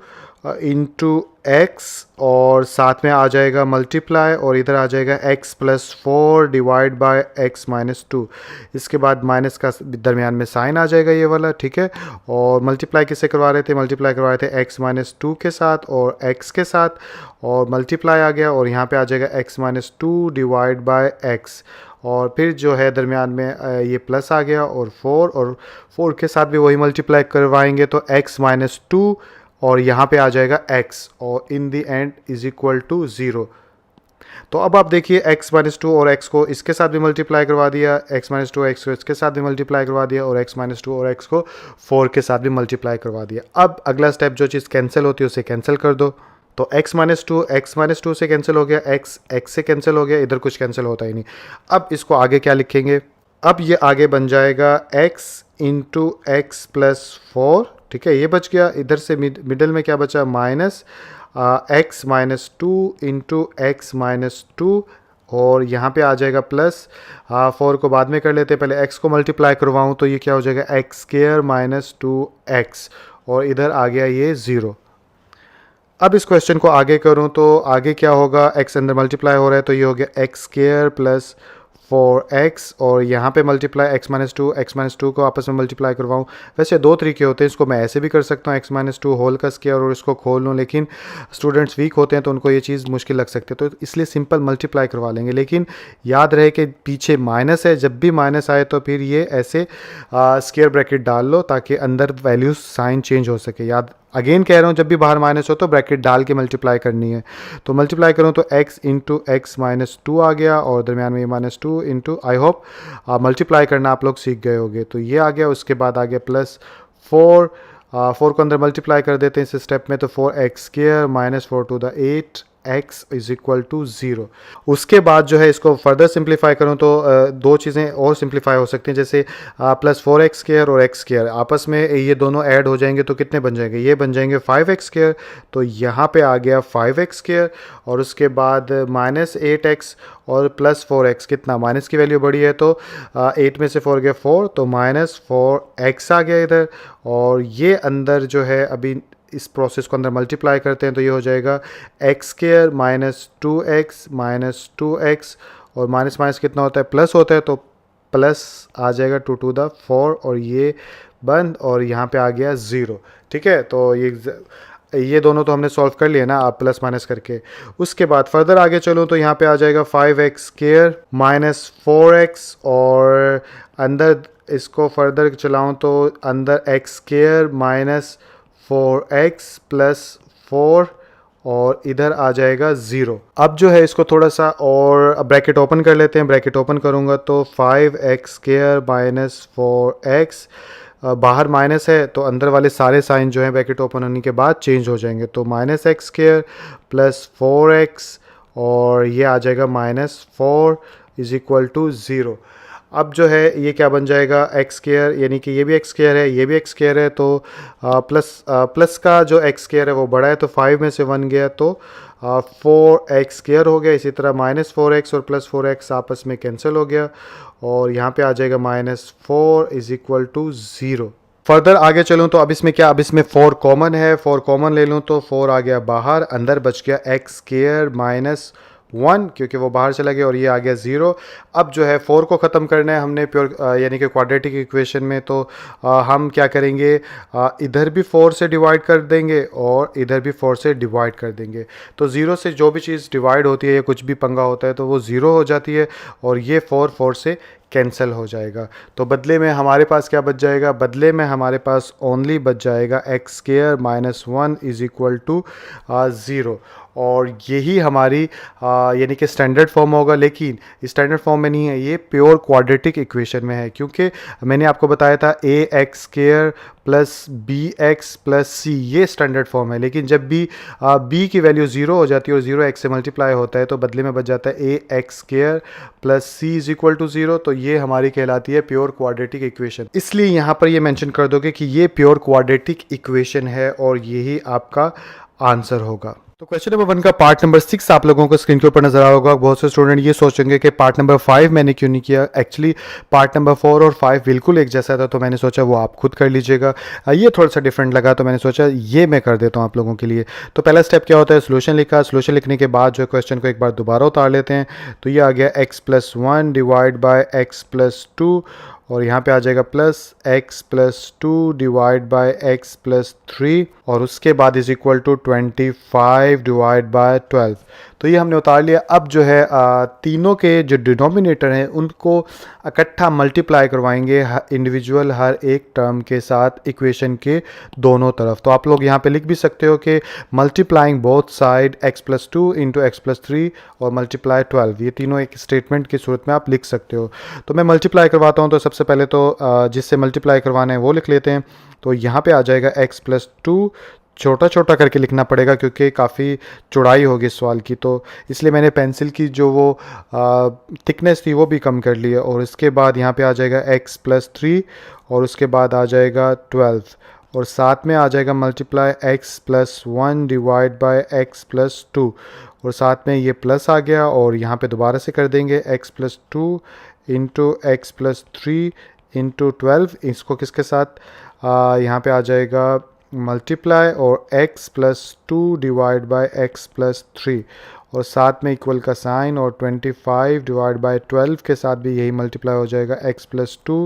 × x, और साथ में आ जाएगा मल्टीप्लाई, और इधर आ जाएगा x + 4 / x - 2। इसके बाद माइनस का दरमियान में साइन आ जाएगा ये वाला, ठीक है। और मल्टीप्लाई किससे करवा रहे थे, मल्टीप्लाई करवा रहे थे x - 2 के साथ और x के साथ, और मल्टीप्लाई आ गया, और यहाँ पे आ जाएगा x - 2 / x, और फिर जो है दरमियान में ये प्लस आ गया, और 4 के साथ भी वही मल्टीप्लाई करवाएंगे तो x - 2, और यहाँ पे आ जाएगा x, और इन दी एंड = 0। तो अब आप देखिए x - 2 और x को इसके साथ भी मल्टीप्लाई करवा दिया, x - 2 x को इसके साथ भी मल्टीप्लाई करवा दिया, और x - 2 और x को 4 के साथ भी मल्टीप्लाई करवा दिया। अब अगला स्टेप, जो चीज़ कैंसिल होती है उसे कैंसिल कर दो। तो x - 2 से कैंसिल हो गया, x से कैंसिल हो गया, इधर कुछ कैंसिल होता ही नहीं। अब इसको आगे क्या लिखेंगे, अब ये आगे बन जाएगा x × x + 4, ठीक है, ये बच गया। इधर से मिडल में क्या बचा, माइनस x - 2 × x - 2, और यहाँ पे आ जाएगा प्लस 4 को बाद में कर लेते हैं, पहले x को मल्टीप्लाई करवाऊँ तो ये क्या हो जाएगा, x² - 2x, और इधर आ गया ये 0। अब इस क्वेश्चन को आगे करूँ तो आगे क्या होगा, x अंदर मल्टीप्लाई हो रहा है तो ये हो गया x² + 4x, और यहाँ पे मल्टीप्लाई x - 2 को आपस में मल्टीप्लाई करवाऊँ। वैसे दो तरीके होते हैं, इसको मैं ऐसे भी कर सकता हूँ, x - 2 होल का स्क्वायर और इसको खोल लूँ, लेकिन स्टूडेंट्स वीक होते हैं तो उनको ये चीज़ मुश्किल लग सकती है, तो इसलिए सिंपल मल्टीप्लाई करवा लेंगे। लेकिन याद रहे कि पीछे माइनस है, जब भी माइनस आए तो फिर ये ऐसे स्क्वायर ब्रैकेट डाल लो ताकि अंदर वैल्यूज साइन चेंज हो सके। याद अगेन कह रहा हूँ, जब भी बाहर माइनस हो तो ब्रैकेट डाल के मल्टीप्लाई करनी है। तो मल्टीप्लाई करूँ तो x × x - 2 आ गया, और दरमियान में -2 × आई होप मल्टीप्लाई करना आप लोग सीख गए होंगे। तो ये आ गया, उसके बाद आ गया प्लस 4 को अंदर मल्टीप्लाई कर देते हैं इस स्टेप में, तो 4x² - 4 × 8 x = 0। उसके बाद जो है इसको फर्दर सिंप्लीफाई करूँ तो दो चीज़ें और सिंप्लीफाई हो सकती हैं, जैसे प्लस 4x² और x² आपस में ये दोनों ऐड हो जाएंगे तो कितने बन जाएंगे, ये बन जाएंगे 5x²। तो यहाँ पे आ गया 5x², और उसके बाद -8x और प्लस 4x, कितना माइनस की वैल्यू बड़ी है तो 8 में से 4 गया 4, तो -4x आ गया इधर। और ये अंदर जो है अभी इस प्रोसेस को अंदर मल्टीप्लाई करते हैं तो ये हो जाएगा x² - 2x - 2x, और माइनस माइनस कितना होता है, प्लस होता है, तो प्लस आ जाएगा 2 to the 4, और ये बंद, और यहाँ पे आ गया 0। ठीक है, तो ये दोनों तो हमने सॉल्व कर लिया ना, आप प्लस माइनस करके। उसके बाद फर्दर आगे चलूँ तो यहाँ पे आ जाएगा 5x² - 4x, और अंदर इसको फर्दर चलाऊँ तो अंदर x² - 4x + 4, और इधर आ जाएगा 0। अब जो है इसको थोड़ा सा और ब्रैकेट ओपन कर लेते हैं। ब्रैकेट ओपन करूँगा तो 5x² - 4x, बाहर माइनस है तो अंदर वाले सारे साइन जो हैं ब्रैकेट ओपन होने के बाद चेंज हो जाएंगे, तो -x² + 4x, और ये आ जाएगा -4 = 0। अब जो है ये क्या बन जाएगा, x², यानी कि ये भी x² है, ये भी x² है, तो प्लस का जो x² है वो बड़ा है तो 5 में से 1 गया तो 4x² हो गया। इसी तरह -4x और प्लस 4x आपस में कैंसिल हो गया, और यहाँ पे आ जाएगा -4 = 0। फर्दर आगे चलूँ तो अब इसमें क्या, अब इसमें 4 कॉमन है, 4 कॉमन ले लूँ तो 4 आ गया बाहर, अंदर बच गया एक्स स्क्वायर माइनस 1 क्योंकि वो बाहर चला गया और ये आ गया 0। अब जो है 4 को ख़त्म करना है हमने प्योर यानी कि क्वाड्रेटिक इक्वेशन में, तो हम क्या करेंगे, इधर भी 4 से डिवाइड कर देंगे और इधर भी 4 से डिवाइड कर देंगे। तो 0 से जो भी चीज़ डिवाइड होती है या कुछ भी पंगा होता है तो वो 0 हो जाती है और ये 4 से कैंसिल हो जाएगा। तो बदले में हमारे पास क्या बच जाएगा, बदले में हमारे पास ओनली बच जाएगा x square minus 1 is equal to 0। और यही हमारी यानी कि स्टैंडर्ड फॉर्म होगा, लेकिन स्टैंडर्ड फॉर्म में नहीं है, ये प्योर क्वाड्रेटिक इक्वेशन में है, क्योंकि मैंने आपको बताया था A X square plus B X plus C ये स्टैंडर्ड फॉर्म है। लेकिन जब भी बी की वैल्यू 0 हो जाती है और 0 एक्स से मल्टीप्लाई होता है तो बदले में बच जाता है A X square plus C is equal to 0। तो ये हमारी कहलाती है प्योर क्वाड्रेटिक इक्वेशन। इसलिए यहाँ पर ये मेंशन कर दोगे कि ये प्योर क्वाड्रेटिक इक्वेशन है और यही आपका आंसर होगा। तो क्वेश्चन नंबर 1 का पार्ट नंबर 6 आप लोगों को स्क्रीन के ऊपर नजर आ होगा। बहुत से स्टूडेंट ये सोचेंगे कि पार्ट नंबर 5 मैंने क्यों नहीं किया। एक्चुअली पार्ट नंबर 4 और 5 बिल्कुल एक जैसा था, तो मैंने सोचा वो आप खुद कर लीजिएगा। ये थोड़ा सा डिफरेंट लगा तो मैंने सोचा ये मैं कर देता हूँ आप लोगों के लिए। तो पहला स्टेप क्या होता है, सोल्यूशन लिखा। सोल्यूशन लिखने के बाद जो क्वेश्चन को एक बार दोबारा उतार लेते हैं। तो ये आ गया x plus 1 divide by x plus 2 और यहाँ पे आ जाएगा plus x plus 2 divide by x plus 3 और उसके बाद is equal to 25 divide by 12। तो ये हमने उतार लिया। अब जो है तीनों के जो डिनोमिनेटर हैं उनको इकट्ठा मल्टीप्लाई करवाएंगे इंडिविजुअल हर एक टर्म के साथ इक्वेशन के दोनों तरफ। तो आप लोग यहाँ पे लिख भी सकते हो कि multiplying both side x plus 2 into x plus 3 और मल्टीप्लाई 12, ये तीनों एक स्टेटमेंट की सूरत में आप लिख सकते हो। तो मैं मल्टीप्लाई करवाता हूँ। तो सबसे पहले तो जिससे मल्टीप्लाई करवाना है वो लिख लेते हैं। तो यहाँ पे आ जाएगा x प्लस 2, छोटा छोटा करके लिखना पड़ेगा क्योंकि काफ़ी चौड़ाई होगी इस सवाल की, तो इसलिए मैंने पेंसिल की जो वो थिकनेस थी वो भी कम कर ली है। और इसके बाद यहाँ पे आ जाएगा x प्लस 3 और उसके बाद आ जाएगा 12 और साथ में आ जाएगा multiply x plus 1 divide by x plus 2 और साथ में ये प्लस आ गया और यहाँ पे दोबारा से कर देंगे x plus 2 into x plus 3 into 12। इसको किसके साथ यहाँ पे आ जाएगा मल्टीप्लाई और x plus 2 divide by x plus 3 और साथ में इक्वल का साइन और 25 डिवाइड बाई 12 के साथ भी यही मल्टीप्लाई हो जाएगा x प्लस 2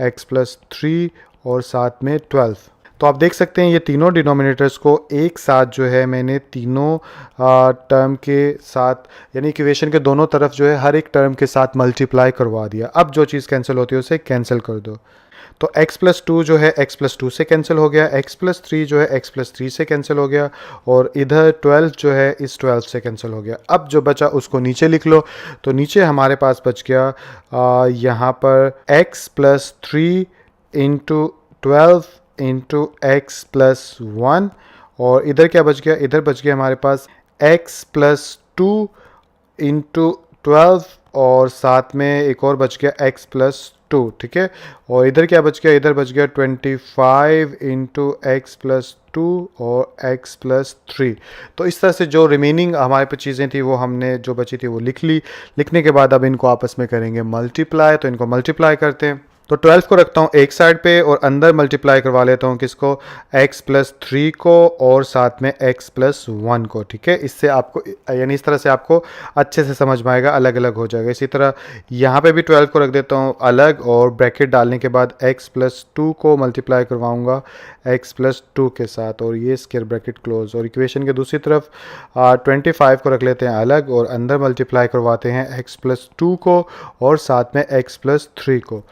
एक्स प्लस 3 और साथ में 12। तो आप देख सकते हैं ये तीनों डिनोमिनेटर्स को एक साथ जो है मैंने तीनों टर्म के साथ यानी इक्वेशन के दोनों तरफ जो है हर एक टर्म के साथ मल्टीप्लाई करवा दिया। अब जो चीज़ कैंसिल होती है उसे कैंसिल कर दो। तो x प्लस 2 जो है x प्लस 2 से कैंसिल हो गया, x प्लस 3 जो है x प्लस 3 से कैंसिल हो गया और इधर 12 जो है इस 12 से कैंसिल हो गया। अब जो बचा उसको नीचे लिख लो। तो नीचे हमारे पास बच गया यहाँ पर x plus 3 into 12 into x plus 1 और इधर क्या बच गया, इधर बच गया हमारे पास x प्लस 2 इंटू 12 और साथ में एक और बच गया x प्लस 2, ठीक है। और इधर क्या बच गया, इधर बच गया 25 इंटू एक्स प्लस 2 और x प्लस 3। तो इस तरह से जो रिमेनिंग हमारे पे चीज़ें थी वो हमने जो बची थी वो लिख ली। लिखने के बाद अब इनको आपस में करेंगे मल्टीप्लाई। तो इनको मल्टीप्लाई करते हैं। तो 12 को रखता हूँ एक साइड पे और अंदर मल्टीप्लाई करवा लेता हूँ किसको, x प्लस 3 को और साथ में x प्लस 1 को, ठीक है। इससे आपको यानी इस तरह से आपको अच्छे से समझ में आएगा, अलग अलग हो जाएगा। इसी तरह यहाँ पे भी 12 को रख देता हूँ अलग और ब्रैकेट डालने के बाद x प्लस 2 को मल्टीप्लाई करवाऊँगा x प्लस 2 के साथ और ये स्क्वायर ब्रैकेट क्लोज। और इक्वेशन के दूसरी तरफ 25 को रख लेते हैं अलग और अंदर मल्टीप्लाई करवाते हैं x प्लस 2 को और साथ में x प्लस 3 को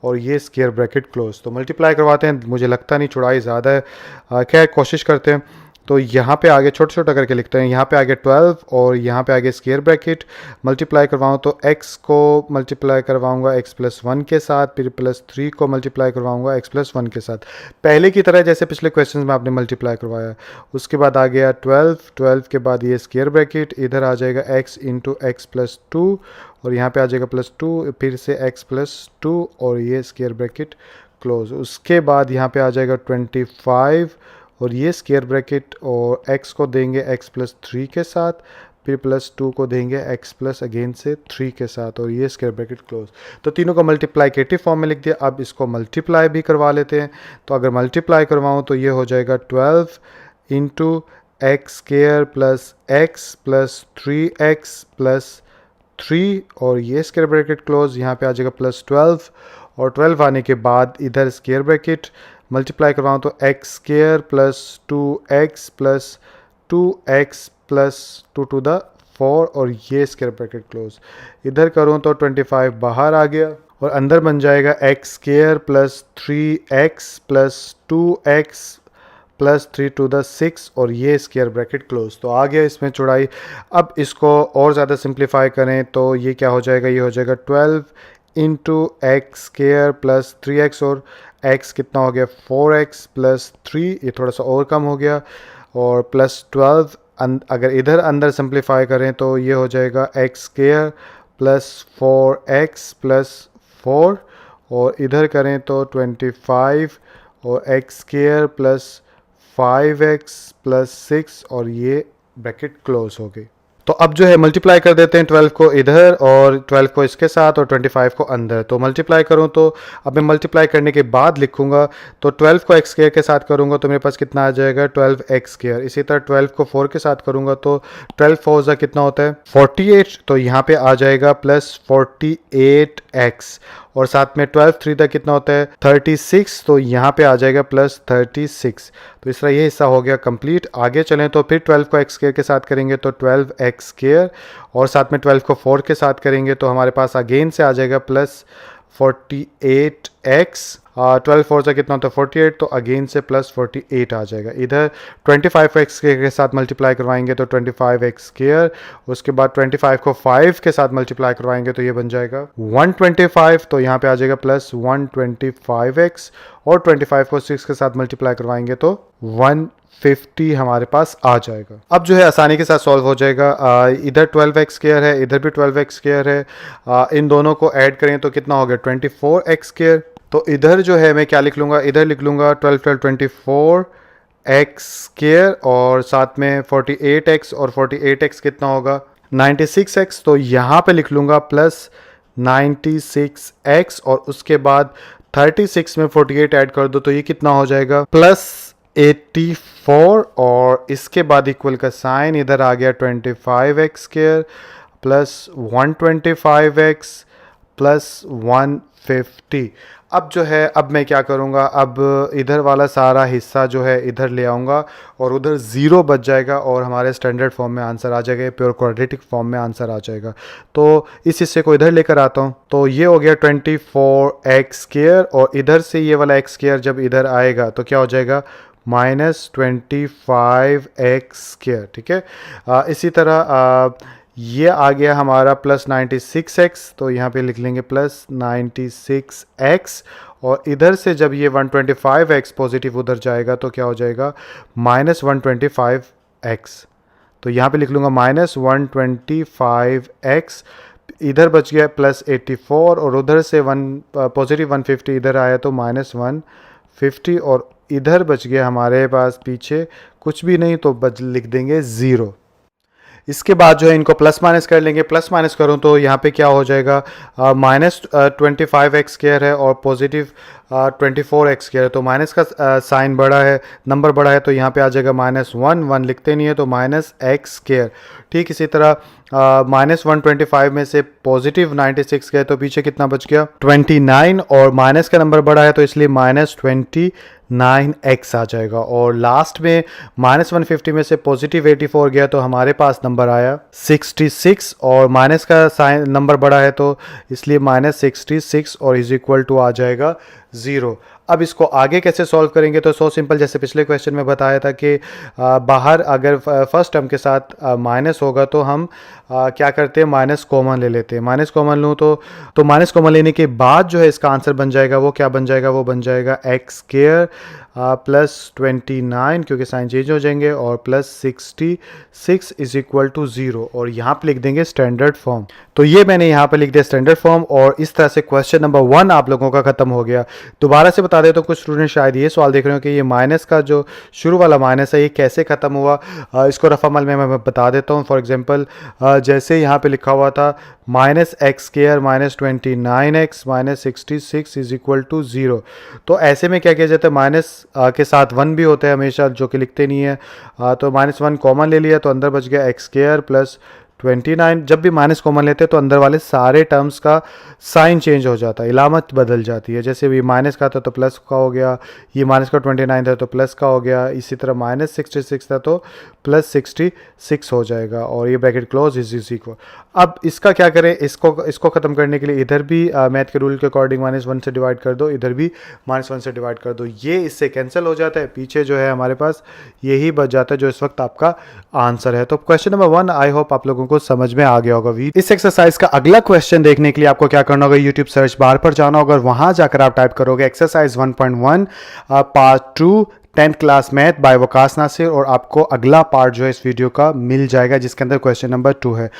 और ये स्क्वायर ब्रैकेट क्लोज। तो मल्टीप्लाई करवाते हैं, मुझे लगता नहीं चौड़ाई ज़्यादा है, खैर कोशिश करते हैं। तो यहाँ पे आगे छोटा छोटा करके लिखते हैं। यहाँ पे आगे 12 और यहाँ पे आगे स्क्वायर ब्रैकेट मल्टीप्लाई करवाऊँ तो x को मल्टीप्लाई करवाऊँगा x प्लस 1 के साथ, फिर प्लस 3 को मल्टीप्लाई करवाऊँगा x प्लस 1 के साथ, पहले की तरह जैसे पिछले क्वेश्चन में आपने मल्टीप्लाई करवाया। उसके बाद आ गया 12 के बाद ये स्क्वायर ब्रैकेट, इधर आ जाएगा x इंटू एक्स प्लस 2 और यहाँ पे आ जाएगा प्लस 2, फिर से x प्लस 2 और ये स्क्वायर ब्रैकेट क्लोज। उसके बाद यहाँ पे आ जाएगा 25 और ये स्क्वायर ब्रैकेट और x को देंगे x प्लस 3 के साथ, फिर प्लस 2 को देंगे x प्लस अगेन से 3 के साथ और ये स्क्वायर ब्रैकेट क्लोज। तो तीनों को मल्टीप्लाइकेटिव फॉर्म में लिख दिया। अब इसको मल्टीप्लाई भी करवा लेते हैं। तो अगर मल्टीप्लाई करवाऊँ तो ये हो जाएगा 12 into x square plus x plus 3x plus 3 और ये स्क्वायर ब्रैकेट क्लोज, यहाँ पे आ जाएगा प्लस 12 और 12 आने के बाद इधर स्क्वायर ब्रैकेट मल्टीप्लाई करवाऊँ तो x square plus 2x plus 2x plus 2 to the 4 और ये स्क्वायर ब्रैकेट क्लोज। इधर करूँ तो 25 बाहर आ गया और अंदर बन जाएगा x square plus 3x plus 2x plus 3 to the 6 और ये स्क्वायर ब्रैकेट क्लोज। तो आ गया इसमें चौड़ाई। अब इसको और ज़्यादा सिंप्लीफाई करें तो ये क्या हो जाएगा, ये हो जाएगा 12 into x square plus 3x और x कितना हो गया 4x प्लस 3, ये थोड़ा सा और कम हो गया और प्लस 12। अगर इधर अंदर सिंप्लीफाई करें तो ये हो जाएगा x square plus 4x plus 4 और इधर करें तो 25 और x square plus 5x plus 6 और ये ब्रैकेट क्लोज हो गई। तो अब जो है मल्टीप्लाई कर देते हैं 12 को इधर और 12 को इसके साथ और 25 को अंदर। तो मल्टीप्लाई करूं तो अब मैं मल्टीप्लाई करने के बाद लिखूंगा तो 12 को एक्स स्क्वायर के साथ करूंगा तो मेरे पास कितना आ जाएगा 12x स्क्वायर। इसी तरह 12 को 4 के साथ करूंगा तो 12 4 कितना होता है 48, तो यहाँ पे आ जाएगा प्लस 48x और साथ में 12 3 कितना होता है 36, तो यहाँ पे आ जाएगा प्लस 36। तो इस तरह ये हिस्सा हो गया कंप्लीट। आगे चलें तो फिर 12 को एक्स स्क्वायर के साथ करेंगे तो 12x स्क्वायर और साथ में 12 को 4 के साथ करेंगे तो हमारे पास अगेन से आ जाएगा प्लस 48x। 12 4 से कितना होता है 48, तो अगेन से प्लस 48 आ जाएगा। इधर 25 को एक्स स्क्वायर के साथ मल्टीप्लाई करवाएंगे तो 25x स्क्वायर, उसके बाद 25 को 5 के साथ मल्टीप्लाई करवाएंगे तो ये बन जाएगा 125, तो यहाँ पे आ जाएगा प्लस 125x और 25 को 6 के साथ मल्टीप्लाई करवाएंगे तो 150 हमारे पास आ जाएगा। अब जो है आसानी के साथ सॉल्व हो जाएगा। इधर 12x स्क्वायर है, इधर भी 12x स्क्वायर है, इन दोनों को ऐड करें तो कितना हो गया 24x स्क्वायर। तो इधर जो है मैं क्या लिख लूँगा, इधर लिख लूँगा 12 12 24x स्क्वायर और साथ में 48x और 48x कितना होगा 96x, तो यहाँ पे लिख लूँगा प्लस 96x और उसके बाद 36 में 48 ऐड कर दो तो ये कितना हो जाएगा प्लस 84 और इसके बाद इक्वल का साइन इधर आ गया 25x square plus 125x plus 150। अब जो है अब मैं क्या करूँगा, अब इधर वाला सारा हिस्सा जो है इधर ले आऊँगा और उधर ज़ीरो बच जाएगा और हमारे स्टैंडर्ड फॉर्म में आंसर आ जाएगा, प्योर क्वाड्रेटिक फॉर्म में आंसर आ जाएगा। तो इस हिस्से को इधर लेकर आता हूँ तो ये हो गया 24x स्क्वायर और इधर से ये वाला x स्क्वायर जब इधर आएगा तो क्या हो जाएगा माइनस 25x स्क्वायर। ठीक है, इसी तरह ये आ गया हमारा प्लस 96x, तो यहाँ पे लिख लेंगे प्लस 96x और इधर से जब ये 125x पॉजिटिव उधर जाएगा तो क्या हो जाएगा माइनस 125x, तो यहाँ पे लिख लूँगा माइनस 125x। इधर बच गया प्लस 84 और उधर से पॉजिटिव 150 इधर आया तो माइनस 150 और इधर बच गया हमारे पास पीछे कुछ भी नहीं तो लिख देंगे ज़ीरो। इसके बाद जो है इनको प्लस माइनस कर लेंगे, प्लस माइनस करूँ तो यहाँ पे क्या हो जाएगा माइनस 25x स्क्वायर है और पॉजिटिव 24x स्क्वायर है, तो माइनस का साइन बड़ा है, नंबर बड़ा है, तो यहाँ पे आ जाएगा माइनस 1 लिखते नहीं है तो माइनस x स्क्वायर। ठीक इसी तरह माइनस 125 में से पॉजिटिव 96 गए तो पीछे कितना बच गया 29 और माइनस का नंबर बड़ा है तो इसलिए माइनस 29x आ जाएगा और लास्ट में माइनस 150 में से पॉजिटिव 84 गया तो हमारे पास नंबर आया 66 और माइनस का साइन नंबर बड़ा है तो इसलिए माइनस 66 और इज इक्वल टू आ जाएगा 0। अब इसको आगे कैसे सॉल्व करेंगे तो सो सिंपल, जैसे पिछले क्वेश्चन में बताया था कि बाहर अगर फर्स्ट टर्म के साथ माइनस होगा तो हम क्या करते हैं माइनस कॉमन ले लेते हैं। माइनस कॉमन लूँ तो माइनस कॉमन लेने के बाद जो है इसका आंसर बन जाएगा वो क्या बन जाएगा, वो बन जाएगा एक्स स्क्वायर प्लस 29 क्योंकि साइन चेंज हो जाएंगे और प्लस 66 इज इक्वल टू 0 और यहाँ पे लिख देंगे स्टैंडर्ड फॉर्म। तो ये मैंने यहाँ पे लिख दिया स्टैंडर्ड फॉर्म और इस तरह से क्वेश्चन नंबर 1 आप लोगों का ख़त्म हो गया। दोबारा से बता बता दें तो कुछ स्टूडेंट शायद ये सवाल देख रहे हो कि ये माइनस का जो शुरू वाला माइनस है ये कैसे ख़त्म हुआ। इसको रफ अमल में मैं बता देता हूँ। फॉर एग्जांपल जैसे यहाँ पे लिखा हुआ था -x² -29x -66 is equal to 0, तो ऐसे में क्या किया जाता है, माइनस के साथ 1 भी होता है हमेशा, जो कि लिखते नहीं है। तो -1 कॉमन ले लिया तो अंदर बच गया x² प्लस 29। जब भी माइनस कॉमन लेते हैं तो अंदर वाले सारे टर्म्स का साइन चेंज हो जाता है, इलामत बदल जाती है। जैसे भी माइनस का था तो प्लस का हो गया, ये माइनस का 29 था तो प्लस का हो गया, इसी तरह -66 था तो +66 हो जाएगा, और ये ब्रैकेट क्लोज इज इक्वल। अब इसका क्या करें, इसको ख़त्म करने के लिए इधर भी मैथ के रूल के अकॉर्डिंग -1 से डिवाइड कर दो, इधर भी -1 से डिवाइड कर दो, ये इससे कैंसिल हो जाता है। पीछे जो है हमारे पास यही बच जाता है जो इस वक्त आपका आंसर है। तो क्वेश्चन नंबर 1 आई होप आप लोगों को समझ में आ गया होगा। इस एक्सरसाइज का अगला क्वेश्चन देखने के लिए आपको क्या करना होगा, यूट्यूब सर्च बार पर जाना होगा और वहां जाकर आप टाइप करोगे exercise 1.1 part 2 10th class math by Waqas Nasir, और आपको अगला पार्ट जो है इस वीडियो का मिल जाएगा जिसके अंदर क्वेश्चन नंबर 2 है।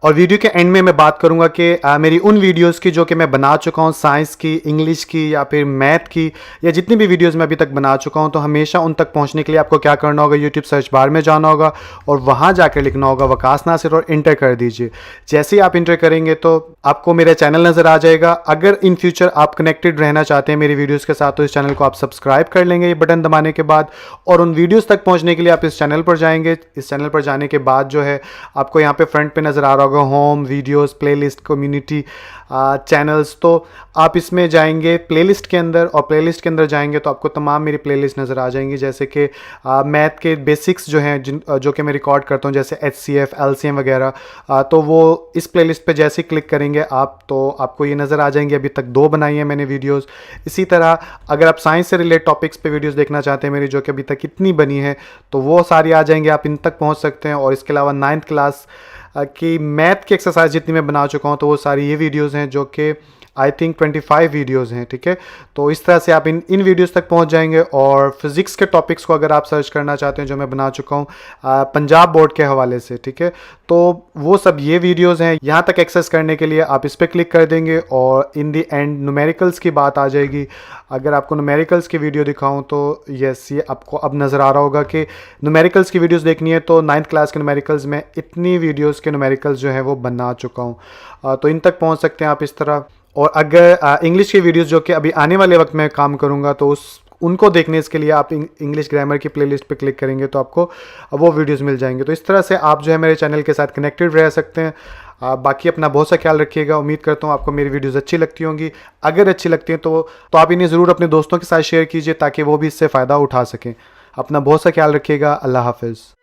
और वीडियो के एंड में मैं बात करूंगा कि मेरी उन वीडियोस की जो कि मैं बना चुका हूं, साइंस की, इंग्लिश की या फिर मैथ की, या जितनी भी वीडियोस मैं अभी तक बना चुका हूं, तो हमेशा उन तक पहुंचने के लिए आपको क्या करना होगा, यूट्यूब सर्च बार में जाना होगा और वहां जाकर लिखना होगा वकास नासिर और इंटर कर दीजिए। जैसे ही आप इंटर करेंगे तो आपको मेरा चैनल नज़र आ जाएगा। अगर इन फ्यूचर आप कनेक्टेड रहना चाहते हैं मेरी वीडियोज़ के साथ तो इस चैनल को आप सब्सक्राइब कर लेंगे ये बटन दबाने के बाद, और उन वीडियोज़ तक पहुँचने के लिए आप इस चैनल पर जाएंगे। इस चैनल पर जाने के बाद जो है आपको यहाँ पे फ्रंट पे नज़र आ रहा होगा home, videos, playlist, community, channels. तो आप इसमें जाएंगे प्लेलिस्ट के अंदर, और प्लेलिस्ट के अंदर जाएंगे तो आपको तमाम मेरी प्लेलिस्ट नज़र आ जाएंगी, जैसे कि मैथ के बेसिक्स जो हैं जो कि मैं रिकॉर्ड करता हूं, जैसे HCF, LCM वगैरह। तो वो इस प्लेलिस्ट पे जैसे ही क्लिक करेंगे आप तो आपको ये नज़र आ जाएंगे। अभी तक 2 बनाई हैं मैंने वीडियोस। इसी तरह अगर आप साइंस से रिलेटेड टॉपिक्स पे वीडियोस देखना चाहते हैं मेरी, जो कि अभी तक कितनी बनी है, तो वो सारी आ जाएंगे, आप इन तक पहुँच सकते हैं। और इसके अलावा 9th क्लास कि मैथ की एक्सरसाइज जितनी मैं बना चुका हूँ तो वो सारी ये वीडियोस हैं, जो कि आई थिंक 25 वीडियोस हैं, ठीक है। तो इस तरह से आप इन वीडियोस तक पहुंच जाएंगे। और फिज़िक्स के टॉपिक्स को अगर आप सर्च करना चाहते हैं जो मैं बना चुका हूं पंजाब बोर्ड के हवाले से, ठीक है, तो वो सब ये वीडियोस हैं। यहाँ तक एक्सेस करने के लिए आप इस पर क्लिक कर देंगे और इन दी एंड न्यूमेरिकल्स की बात आ जाएगी। अगर आपको न्यूमेरिकल्स की वीडियो दिखाऊँ तो यस, ये आपको अब नज़र आ रहा होगा कि न्यूमेरिकल्स की वीडियोज़ देखनी है तो 9th क्लास के न्यूमेरिकल्स में इतनी वीडियोज़ के न्यूमेरिकल्स जो है वो बना चुका हूँ। तो इन तक पहुँच सकते हैं आप इस तरह। और अगर इंग्लिश की वीडियोस जो कि अभी आने वाले वक्त में काम करूंगा तो उनको देखने इसके लिए आप इंग्लिश ग्रामर की प्लेलिस्ट पे क्लिक करेंगे तो आपको वो वीडियोस मिल जाएंगे। तो इस तरह से आप जो है मेरे चैनल के साथ कनेक्टेड रह सकते हैं। बाकी अपना बहुत सा ख्याल रखिएगा। उम्मीद करता हूँ आपको मेरी वीडियोस अच्छी लगती होंगी। अगर अच्छी लगती हैं तो आप इन्हें ज़रूर अपने दोस्तों के साथ शेयर कीजिए ताकि वो भी इससे फ़ायदा उठा सकें। अपना बहुत सा ख्याल रखिएगा। अल्लाह हाफिज़।